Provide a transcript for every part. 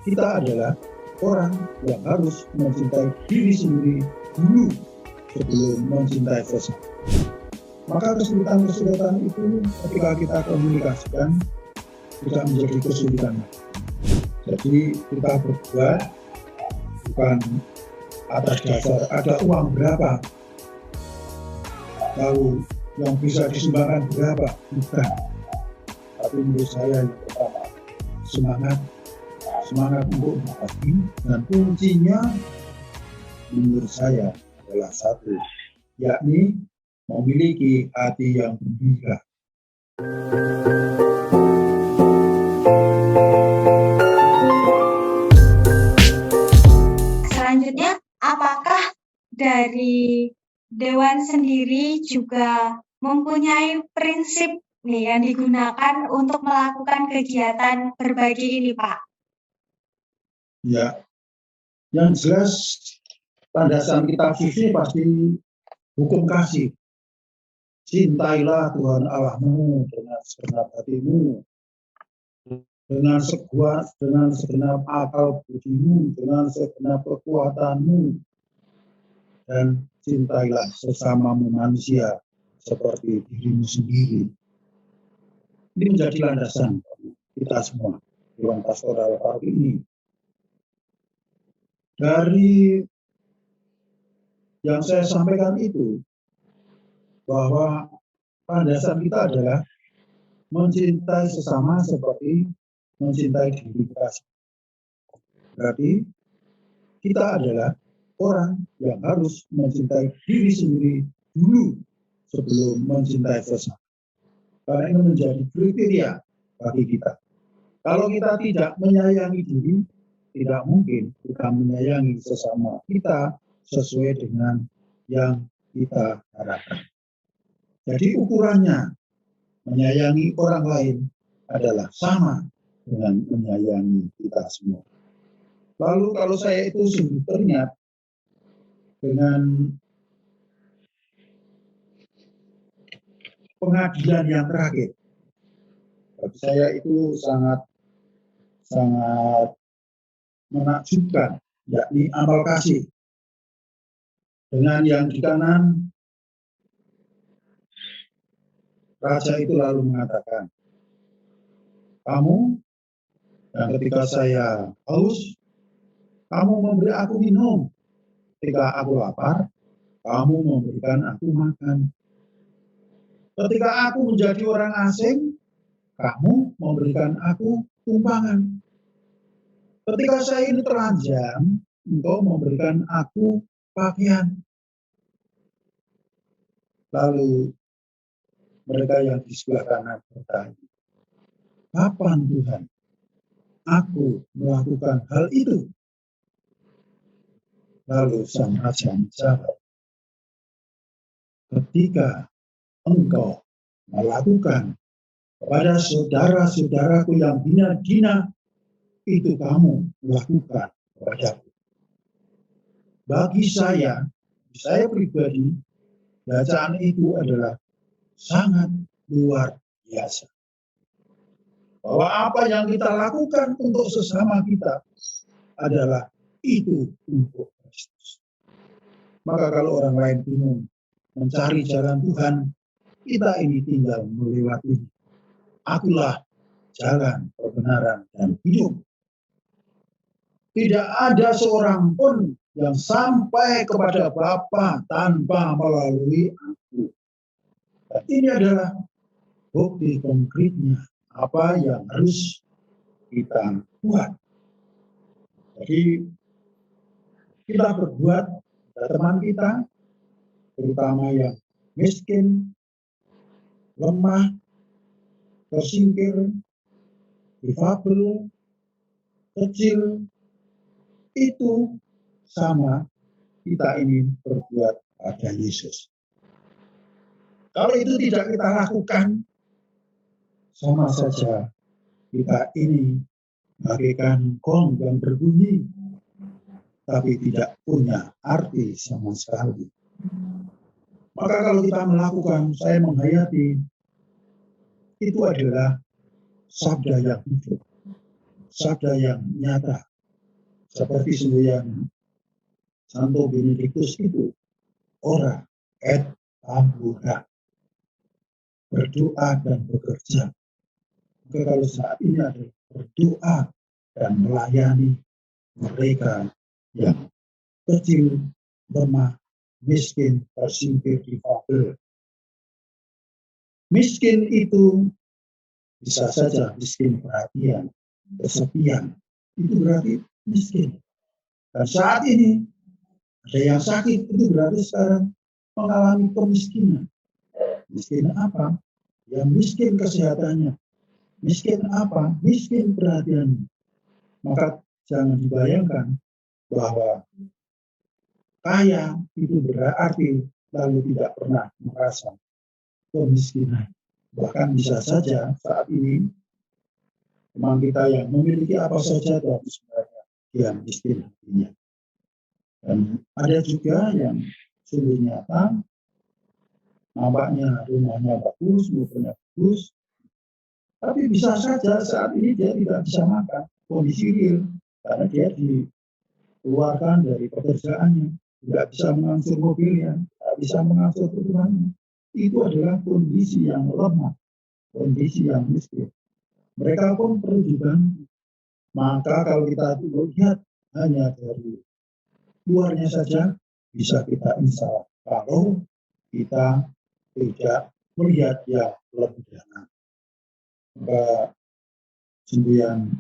Kita adalah orang yang harus mencintai diri sendiri dulu sebelum mencintai sesama. Maka kesulitan-kesulitan itu ketika kita komunikasikan tidak menjadi kesulitan. Jadi kita berbuat bukan atas dasar ada uang berapa, lalu yang bisa disumbangkan berapa, bukan. Tapi menurut saya yang pertama semangat untuk berbagi, dan kuncinya menurut saya adalah satu, yakni memiliki hati yang gembira. Selanjutnya, apakah dari Dewan sendiri juga mempunyai prinsip nih yang digunakan untuk melakukan kegiatan berbagi ini, Pak? Ya, yang jelas landasan kita suci pasti hukum kasih. Cintailah Tuhan Allahmu dengan segenap hatimu, dengan segenap akal budimu, dengan segenap kekuatanmu, dan cintailah sesamamu manusia seperti dirimu sendiri. Ini menjadi landasan kita semua Dewan Pastoral hari ini. Dari yang saya sampaikan itu, bahwa landasan kita adalah mencintai sesama seperti mencintai diri kita. Berarti kita adalah orang yang harus mencintai diri sendiri dulu sebelum mencintai sesama. Karena ini menjadi kriteria bagi kita. Kalau kita tidak menyayangi diri, tidak mungkin kita menyayangi sesama kita sesuai dengan yang kita harapkan. Jadi ukurannya menyayangi orang lain adalah sama dengan menyayangi kita semua. Lalu kalau saya itu sungguh teringat dengan pengadilan yang terakhir, bagi saya itu sangat menakjubkan, yakni amal kasih. Dengan yang di kanan, raja itu lalu mengatakan, kamu yang ketika saya haus, kamu memberi aku minum. Ketika aku lapar, kamu memberikan aku makan. Ketika aku menjadi orang asing, kamu memberikan aku tumpangan. Ketika saya ini telanjang, engkau memberikan aku pakaian. Lalu mereka yang di sebelah kanan bertanya, kapan Tuhan aku melakukan hal itu? Lalu sang raja menjawab, ketika engkau melakukan kepada saudara-saudaraku yang hina-hina, itu kamu melakukan kepadaku. Bagi saya pribadi, bacaan itu adalah sangat luar biasa. Bahwa apa yang kita lakukan untuk sesama kita adalah itu untuk Kristus. Maka kalau orang lain bingung mencari jalan Tuhan, kita ini tinggal melewati. Akulah jalan, kebenaran, dan hidup. Tidak ada seorang pun yang sampai kepada Bapa tanpa melalui aku. Dan ini adalah bukti konkretnya apa yang harus kita buat. Jadi kita berbuat pada teman kita, terutama yang miskin, lemah, tersingkir, difabel, kecil, itu sama kita ini berbuat pada Yesus. Kalau itu tidak kita lakukan, sama saja kita ini bagaikan gong yang berbunyi, tapi tidak punya arti sama sekali. Maka kalau kita melakukan, saya menghayati, itu adalah sabda yang hidup, sabda yang nyata, seperti semboyan Santo Benedictus itu, ora et labora, berdoa dan bekerja. Maka kalau saat ini ada berdoa dan melayani mereka yang kecil, lemah, miskin, tersingkir, difabel. Miskin itu bisa saja miskin perhatian, kesepian, itu berarti miskin. Dan saat ini ada yang sakit, itu berarti sekarang mengalami kemiskinan. Miskin apa? Yang miskin kesehatannya. Miskin apa? Miskin perhatiannya. Maka jangan dibayangkan bahwa kaya itu berarti lalu tidak pernah merasa kemiskinan. Bahkan bisa saja saat ini teman kita yang memiliki apa saja tapi sebenarnya dia miskin hatinya. Dan ada juga yang sungguh nyata, nampaknya rumahnya bagus, mobilnya bagus, tapi bisa saja saat ini dia tidak bisa makan, kondisi real, karena dia dikeluarkan dari pekerjaannya, tidak bisa mengangsur mobilnya, tidak bisa mengangsur rumahnya. Itu adalah kondisi yang lemah, kondisi yang miskin. Mereka pun perlu dibantu. Maka kalau kita lihat hanya dari luarnya saja, bisa kita insaf kalau kita tidak melihat yang lebih dalam. Maka semboyan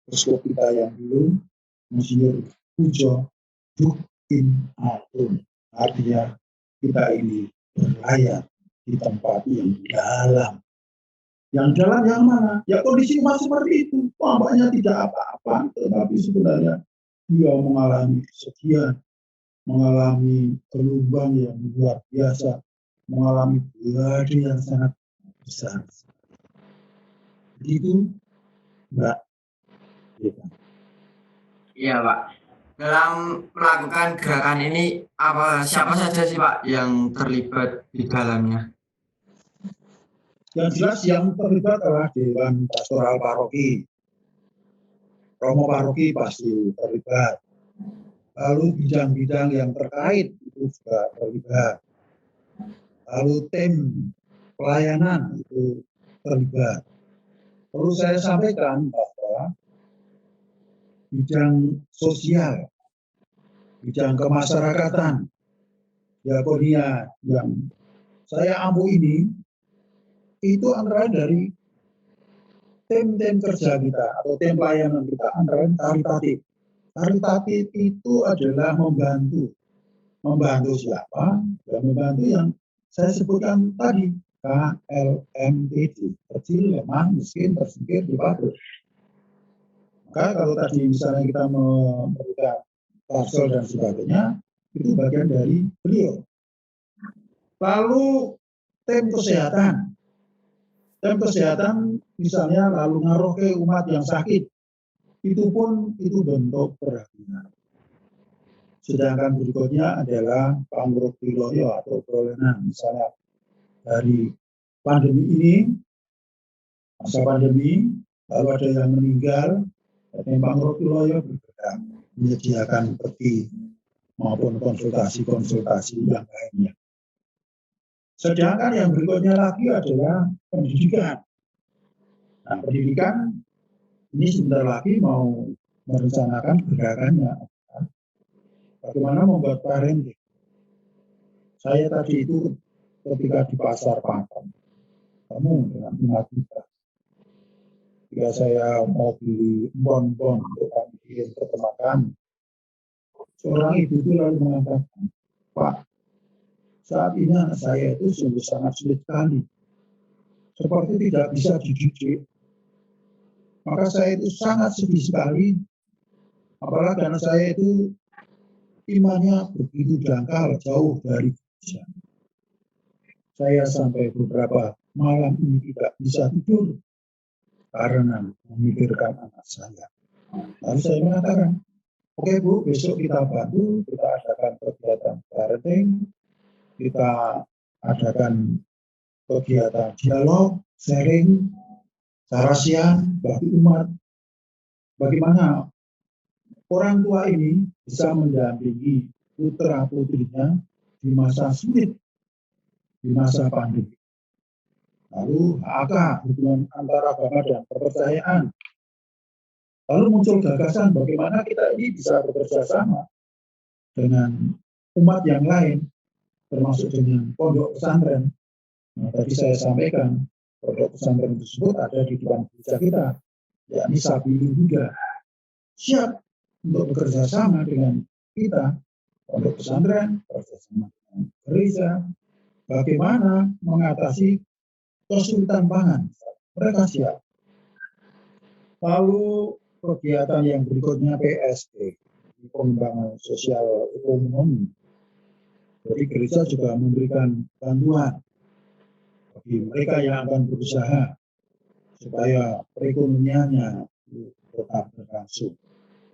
Uskup kita yang dulu, Monsinyur Pujo Dukin Agung, artinya kita ini berlayar di tempat yang dalam. Yang dalam yang mana? Ya kondisi rumah seperti itu. Tampaknya tidak apa-apa, tetapi sebenarnya dia mengalami kesedihan, mengalami gelombang yang luar biasa, mengalami badai yang sangat besar. Begitu, Mbak. Iya, Pak. Dalam melakukan gerakan ini, siapa saja sih, Pak, yang terlibat di dalamnya? Yang jelas yang terlibat adalah Dewan Pastoral Paroki. Romo Paroki pasti terlibat. Lalu bidang-bidang yang terkait itu juga terlibat. Lalu tim pelayanan itu terlibat. Perlu saya sampaikan bahwa bidang sosial, bidang kemasyarakatan, diakonia yang saya ampu ini, itu antara dari tim-tim kerja kita atau tim pelayanan kita antara karitatif. Karitatif itu adalah membantu. Membantu siapa? Ya, membantu yang saya sebutkan tadi, KLMTD, kecil, lemah, miskin, tersingkir, difabel. Maka kalau tadi misalnya kita memberikan parsel dan sebagainya, itu bagian dari beliau. Lalu tim kesehatan. Tim kesehatan misalnya lalu ngaruh ke umat yang sakit, itu pun itu bentuk perhatian. Sedangkan berikutnya adalah panguruk wiloyo atau prolenan. Misalnya dari pandemi ini, masa pandemi, lalu ada yang meninggal, dan panguruk wiloyo bergerak menyediakan peti maupun konsultasi-konsultasi yang lainnya. Sedangkan yang berikutnya lagi adalah pendidikan. Nah, pendidikan ini sebentar lagi mau merencanakan gerakannya. Bagaimana membuat parenting? Saya tadi itu ketika di pasar Pakem, kamu dengan umat kita. Ketika saya mau beli bon-bon untuk kami kirim ke teman kami, seorang ibu itu lalu mengatakan, Pak, saat ini anak saya itu sungguh sangat sulit sekali. Seperti tidak bisa dididik. Maka saya itu sangat sedih sekali. Apalagi anak saya itu imannya begitu dangkal, jauh dari Indonesia. Saya sampai beberapa malam ini tidak bisa tidur karena memikirkan anak saya. Lalu saya mengatakan, oke Bu, besok kita bantu, kita adakan kegiatan parenting, kita adakan kegiatan dialog, sharing, sarasian bagi umat. Bagaimana orang tua ini bisa mendampingi putra-putrinya di masa sulit, di masa pandemi. Lalu HAK, hubungan antara agama dan kepercayaan. Lalu muncul gagasan bagaimana kita ini bisa bekerja sama dengan umat yang lain, termasuk dengan pondok pesantren. Nah, tadi saya sampaikan, pondok pesantren tersebut ada di depan gereja kita, yakni Sabilu Huda. Siap untuk bekerja sama dengan kita, pondok pesantren, bekerja sama dengan gereja, bagaimana mengatasi kesulitan pangan. Mereka siap. Lalu kegiatan yang berikutnya PSE, pengembangan sosial ekonomi. Jadi gereja juga memberikan bantuan bagi mereka yang akan berusaha supaya perekonomiannya tetap berlangsung.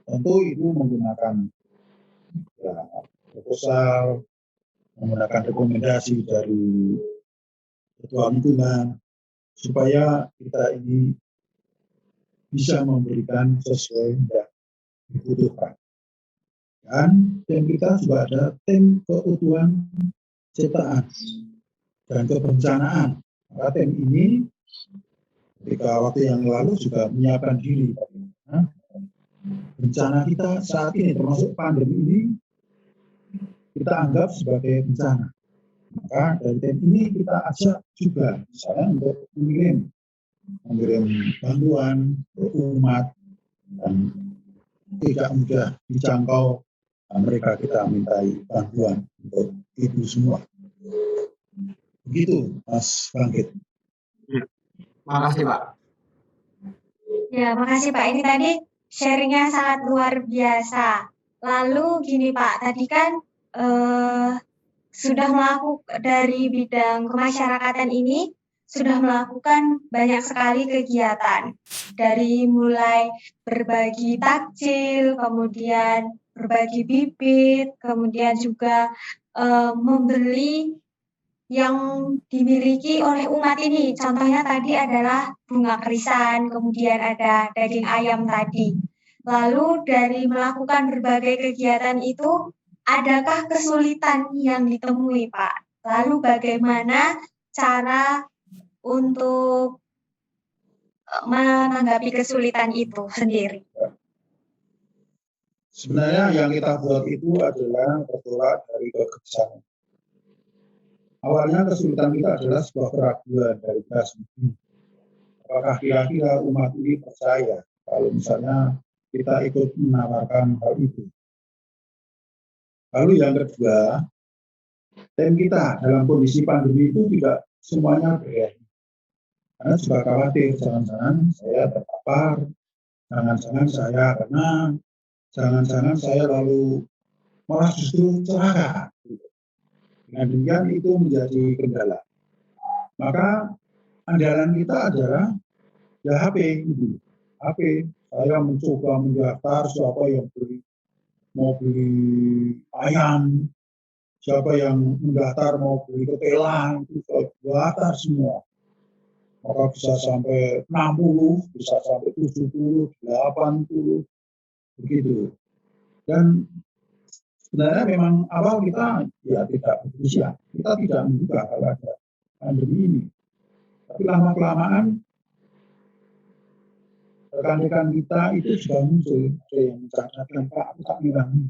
Tentu itu menggunakan proposal, menggunakan rekomendasi dari ketua lingkungan supaya kita ini bisa memberikan sesuai yang dibutuhkan. Dan tim kita juga ada tim keutuhan ciptaan dan kebencanaan. Maka tim ini ketika waktu yang lalu juga menyiapkan diri. Bencana kita saat ini termasuk pandemi ini kita anggap sebagai bencana. Maka dari tim ini kita ajak juga misalnya untuk mengirim bantuan untuk umat dan tidak mudah dijangkau. Mereka kita mintai bantuan untuk itu semua. Begitu, Mas Bangkit. Makasih, Pak. Ya, makasih Pak. Ini tadi sharingnya sangat luar biasa. Lalu gini Pak, tadi kan sudah melakukan dari bidang kemasyarakatan ini sudah melakukan banyak sekali kegiatan. Dari mulai berbagi takjil, kemudian berbagi bibit, kemudian juga membeli yang dimiliki oleh umat ini. Contohnya tadi adalah bunga krisan, kemudian ada daging ayam tadi. Lalu dari melakukan berbagai kegiatan itu, adakah kesulitan yang ditemui, Pak? Lalu bagaimana cara untuk menanggapi kesulitan itu sendiri? Sebenarnya yang kita buat itu adalah bertolak dari kegesaman. Awalnya kesulitan kita adalah sebuah keraguan dari kita sendiri. Apakah kira-kira umat ini percaya kalau misalnya kita ikut menawarkan hal itu? Lalu yang kedua, tim kita dalam kondisi pandemi itu tidak semuanya berani. Karena juga khawatir, jangan-jangan saya terpapar, jangan-jangan saya kena, jangan-jangan saya lalu malah justru celaka. Dengan demikian itu menjadi kendala. Maka andalan kita adalah ya HP. HP, saya mencoba mendaftar siapa yang mau beli ayam, siapa yang mendaftar mau beli ketela, itu saya daftar semua. Maka bisa sampai 60, bisa sampai 70, 80, begitu. Dan sebenarnya memang awal kita ya tidak berusia, kita tidak menduga kalau ada pandemi ini. Tapi lama-kelamaan rekan-rekan kita itu sudah muncul, ada yang mencatatkan, Pak, aku tak ngirangi.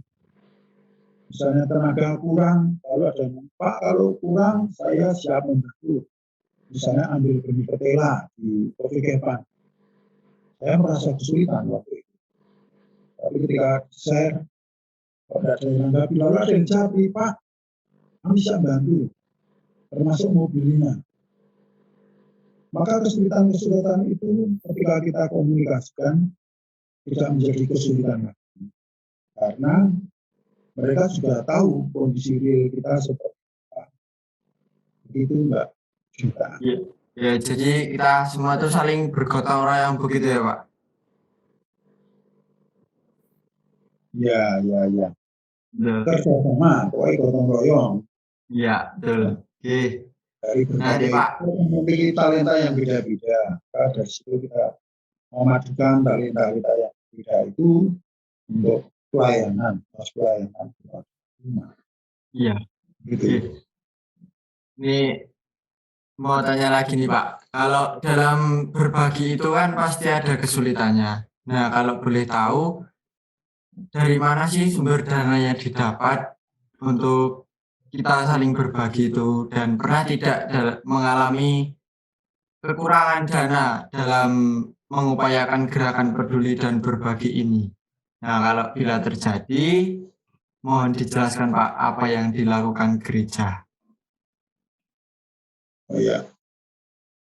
Misalnya tenaga kurang, lalu ada yang, Pak, kalau kurang saya siap membantu. Misalnya ambil benih ketela di Kopi Kepan. Saya merasa kesulitan waktu itu. Tapi ketika share, kalau ada yang nanggapi, lalu ada yang jawab, Pak, kami bisa bantu, termasuk mobilnya. Maka kesulitan-kesulitan itu ketika kita komunikasikan tidak menjadi kesulitan lagi. Karena mereka juga tahu kondisi real kita seperti apa. Begitu Mbak Juta. Ya, jadi kita semua itu saling bergotong royong begitu ya, Pak? Ya. Kerja sama, pokoknya gotong royong. Iya, betul. Oke. Dari berbagai talenta yang beda-beda. Dari situ kita memadukan talenta yang beda itu untuk pelayanan, kepada umat. Iya. Gitu. Oke. Ini mau tanya lagi nih Pak, kalau dalam berbagi itu kan pasti ada kesulitannya. Nah, kalau boleh tahu, dari mana sih sumber dananya didapat untuk kita saling berbagi itu, dan pernah tidak mengalami kekurangan dana dalam mengupayakan gerakan peduli dan berbagi ini? Nah, kalau bila terjadi, mohon dijelaskan Pak, apa yang dilakukan gereja? Oh ya,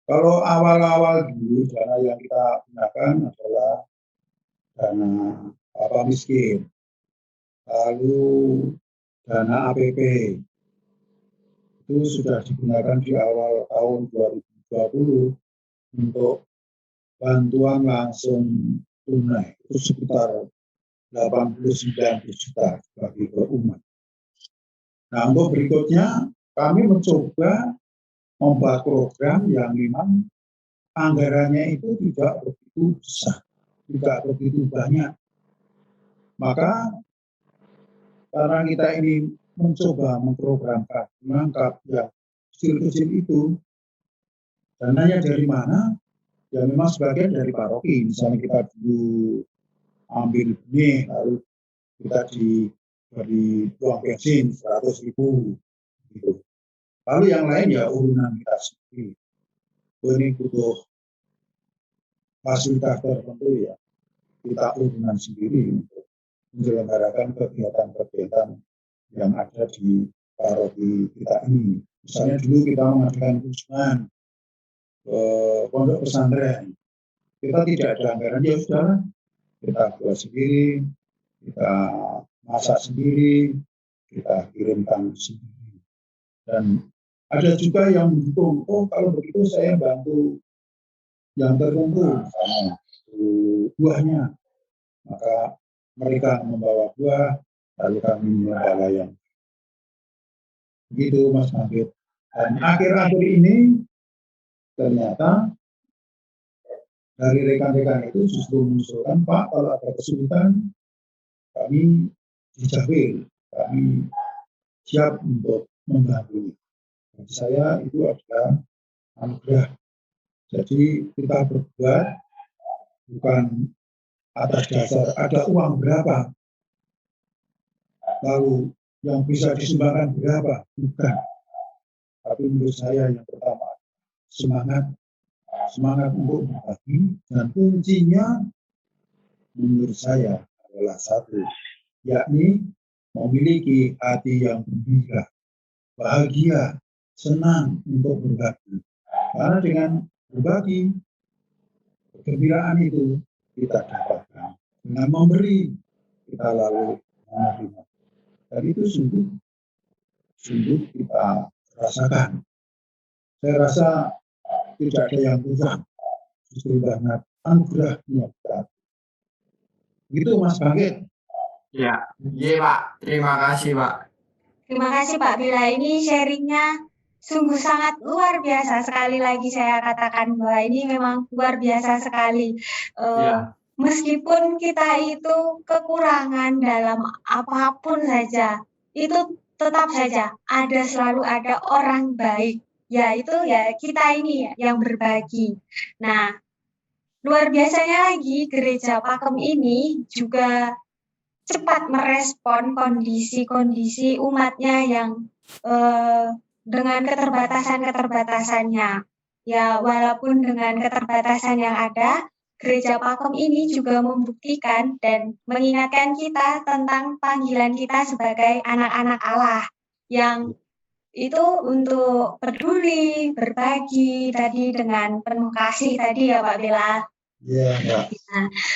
kalau awal-awal dulu dana yang kita gunakan adalah dana apa miskin, lalu dana APP itu sudah digunakan di awal tahun 2020 untuk bantuan langsung tunai itu sekitar 89 juta bagi ke umat. Nah, untuk berikutnya kami mencoba membuat program yang memang anggarannya itu tidak begitu besar, tidak begitu banyak. Maka karena kita ini mencoba memprogramkan, mengangkat yang kecil-kecil itu, dananya dari mana? Ya memang sebagian dari paroki. Misalnya kita dulu ambil benih, lalu kita diberi uang bensin 100.000 gitu. Lalu yang lain ya urunan kita sendiri. Ini butuh fasilitas tertentu ya, kita urunan sendiri untuk menyelenggarakan kegiatan-kegiatan yang ada di paroki kita ini. Misalnya dulu kita mengadakan kunjungan ke pondok pesantren, kita tidak ada anggaran, ya sudah kita buat sendiri, kita masak sendiri, kita kirimkan sendiri. Dan ada juga yang mendukung, oh kalau begitu saya bantu yang tertentu, misalnya buahnya, maka mereka membawa buah, lalu kami membawa yang begitu Mas Magid. Dan akhir-akhir ini ternyata dari rekan-rekan itu justru mengusulkan, Pak, kalau ada kesulitan kami dijamin, kami siap untuk membantu. Bagi saya itu adalah anugerah. Jadi kita berbuat bukan atas dasar ada uang berapa, lalu yang bisa disumbangkan berapa, bukan. Tapi menurut saya yang pertama semangat untuk berbagi, dan kuncinya menurut saya adalah satu, yakni memiliki hati yang gembira, bahagia, senang untuk berbagi. Karena dengan berbagi, kegembiraan itu kita dapatkan. Dengan memberi, kita lalu menerima. Dan itu sungguh kita rasakan. Saya rasa tidak ada yang kurang, justru banyak anugerahnya kita. Gitu Mas Bangkit. Ya, iya Pak. Terima kasih Pak. Terima kasih Pak Bila, ini sharingnya sungguh sangat luar biasa. Sekali lagi saya katakan bahwa ini memang luar biasa sekali. Ya. Meskipun kita itu kekurangan dalam apapun saja, itu tetap saja selalu ada orang baik. Ya itu ya kita ini yang berbagi. Nah, luar biasanya lagi gereja Pakem ini juga cepat merespon kondisi-kondisi umatnya yang dengan keterbatasan-keterbatasannya. Ya, walaupun dengan keterbatasan yang ada, gereja Pakem ini juga membuktikan dan mengingatkan kita tentang panggilan kita sebagai anak-anak Allah yang itu untuk peduli, berbagi tadi dengan penuh kasih tadi ya Pak Bella. Ya.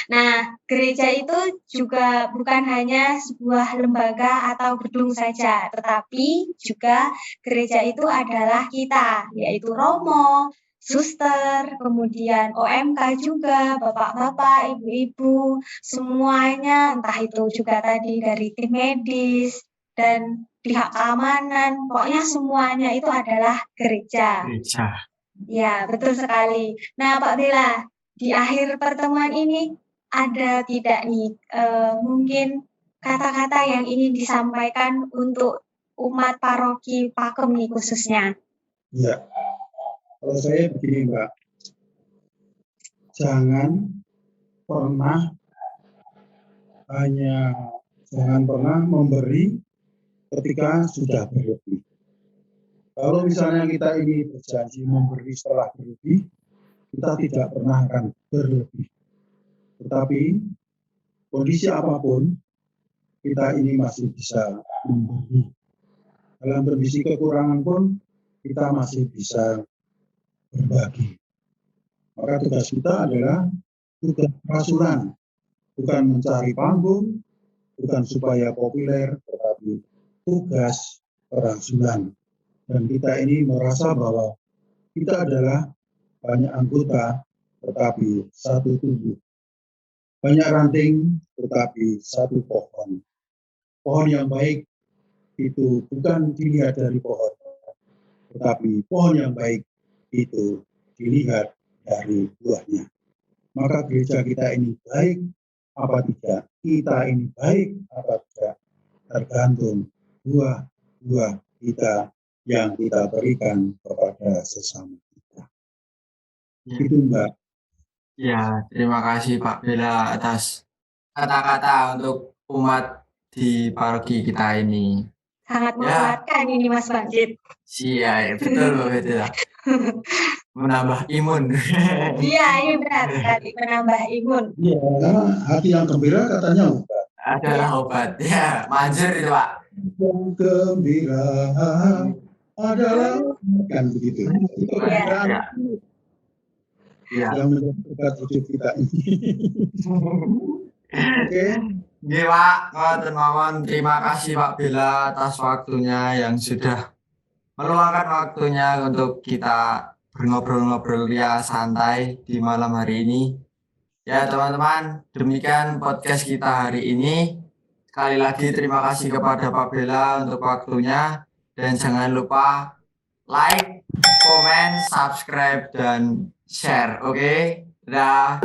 Nah, gereja itu juga bukan hanya sebuah lembaga atau gedung saja, tetapi juga gereja itu adalah kita, yaitu romo, suster, kemudian OMK juga, bapak-bapak, ibu-ibu, semuanya, entah itu juga tadi dari tim medis dan pihak keamanan, pokoknya semuanya itu adalah gereja. Ya, betul sekali. Nah, Pak Bella, di akhir pertemuan ini ada tidak nih mungkin kata-kata yang ingin disampaikan untuk umat paroki Pakem nih khususnya? Ya, kalau saya begini Mbak, jangan pernah memberi ketika sudah berlebih. Kalau misalnya kita ini berjanji memberi setelah berlebih, kita tidak pernah akan berlebih. Tetapi kondisi apapun, kita ini masih bisa memberi. Dalam kondisi kekurangan pun, kita masih bisa berbagi. Maka tugas kita adalah tugas kerasulan, bukan mencari panggung, bukan supaya populer, tetapi tugas kerasulan. Dan kita ini merasa bahwa kita adalah banyak anggota, tetapi satu tubuh. Banyak ranting, tetapi satu pohon. Pohon yang baik itu bukan dilihat dari pohon, tetapi pohon yang baik itu dilihat dari buahnya. Maka gereja kita ini baik apa tidak, kita ini baik apa tidak, tergantung buah-buah kita yang kita berikan kepada sesama kita. Itu Mbak. Ya, terima kasih Pak Bella atas kata-kata untuk umat di paroki kita ini. Sangat menguatkan ini Mas Bangkit. Iya, betul Mbak Bella. Menambah imun. Iya, ini benar sekali, menambah imun. Iya, karena hati yang gembira katanya obat. Adalah obat, ya, manjur itu Pak. Yang gembira adalah kan begitu. Itu Iya. yang menjadi obat hidup kita ini. Oke. Nggih Pak, ngoten mawon. Terima kasih Pak Bella atas waktunya yang sudah meluangkan waktunya untuk kita berngobrol-ngobrol ya santai di malam hari ini. Ya teman-teman, demikian podcast kita hari ini. Sekali lagi terima kasih kepada Pak Bella untuk waktunya. Dan jangan lupa like, comment, subscribe, dan share. Oke? Dadah.